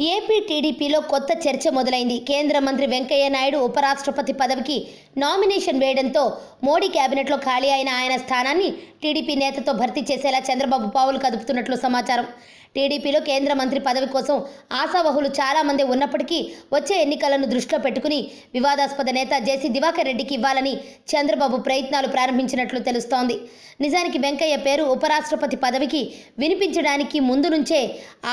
AP టీడీపీలో కొత్త చర్చ మొదలైంది. కేంద్ర మంత్రి వెంకయ్య నాయుడు ఉపరాష్ట్రపతి పదవికి నామినేషన్ వేయడంతో మోడీ కేబినెట్లో ఖాళీ అయిన ఆయన స్థానాన్ని టీడీపీ నేతతో భర్తీ చేసేలా చంద్రబాబు పావులు కదుపుతున్నట్లు సమాచారం. టీడీపీలో కేంద్ర మంత్రి పదవి కోసం ఆశావహులు చాలా మంది ఉన్నప్పటికీ వచ్చే ఎన్నికలను దృష్టిలో పెట్టుకుని వివాదాస్పద నేత జేసీ దివాకర్ రెడ్డికి ఇవ్వాలని చంద్రబాబు ప్రయత్నాలు ప్రారంభించినట్లు తెలుస్తోంది. నిజానికి వెంకయ్య పేరు ఉపరాష్ట్రపతి పదవికి వినిపించడానికి ముందు నుంచే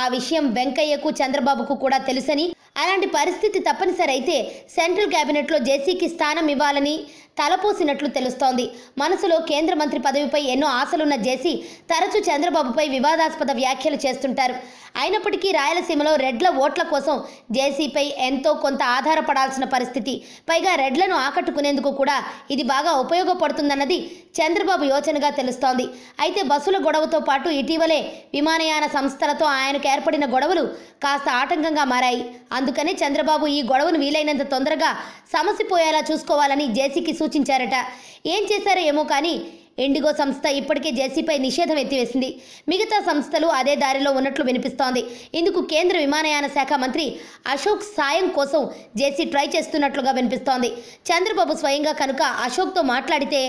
ఆ విషయం వెంకయ్యకు చంద్రబాబుకు కూడా తెలుసని, అలాంటి పరిస్థితి తప్పనిసరి అయితే సెంట్రల్ కేబినెట్లో జేసీకి స్థానం ఇవ్వాలని తలపోసినట్లు తెలుస్తోంది. మనసులో కేంద్ర మంత్రి పదవిపై ఎన్నో ఆశలున్న జేసీ తరచూ చంద్రబాబుపై వివాదాస్పద వ్యాఖ్యలు చేస్తుంటారు. అయినప్పటికీ రాయలసీమలో రెడ్ల ఓట్ల కోసం జేసీపై ఎంతో కొంత ఆధారపడాల్సిన పరిస్థితి. పైగా రెడ్లను ఆకట్టుకునేందుకు కూడా ఇది బాగా ఉపయోగపడుతుందన్నది చంద్రబాబు యోచనగా తెలుస్తోంది. అయితే బస్సుల గొడవతో పాటు ఇటీవలే విమానయాన సంస్థలతో ఆయనకు ఏర్పడిన గొడవలు కాస్త ఆటంకంగా మారాయి. అందుకనే చంద్రబాబు ఈ గొడవను వీలైనంత తొందరగా సమసిపోయేలా చూసుకోవాలని జేసీకి సూచించారట. ఏం చేశారో ఏమో కానీ ఇండిగో సంస్థ ఇప్పటికే జేసీపై నిషేధం ఎత్తివేసింది. మిగతా సంస్థలు అదే దారిలో ఉన్నట్లు వినిపిస్తోంది. ఇందుకు కేంద్ర విమానయాన శాఖ మంత్రి అశోక్ సాయం కోసం జేసీ ట్రై చేస్తున్నట్లుగా వినిపిస్తోంది. చంద్రబాబు స్వయంగా కనుక అశోక్తో మాట్లాడితే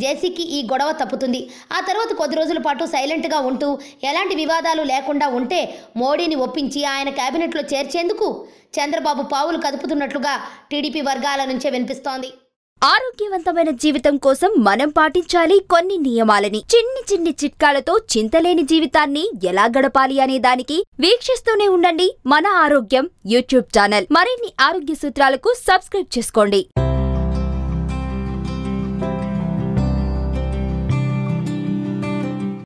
జేసీకి ఈ గొడవ తప్పుతుంది. ఆ తర్వాత కొద్ది రోజుల పాటు సైలెంట్గా ఉంటూ ఎలాంటి వివాదాలు లేకుండా ఉంటే మోడీని ఒప్పించి ఆయన కేబినెట్లో చేర్చేందుకు చంద్రబాబు పావులు కదుపుతున్నట్లుగా టీడీపీ వర్గాల నుంచే వినిపిస్తోంది. ఆరోగ్యవంతమైన జీవితం కోసం మనం పాటించాలి కొన్ని నియమాలని. చిన్ని చిట్కాలతో చింతలేని జీవితాన్ని ఎలా గడపాలి అనే దానికి వీక్షిస్తూనే ఉండండి మన ఆరోగ్యం యూట్యూబ్ ఛానల్. మరిన్ని ఆరోగ్య సూత్రాలకు సబ్స్క్రైబ్ చేసుకోండి.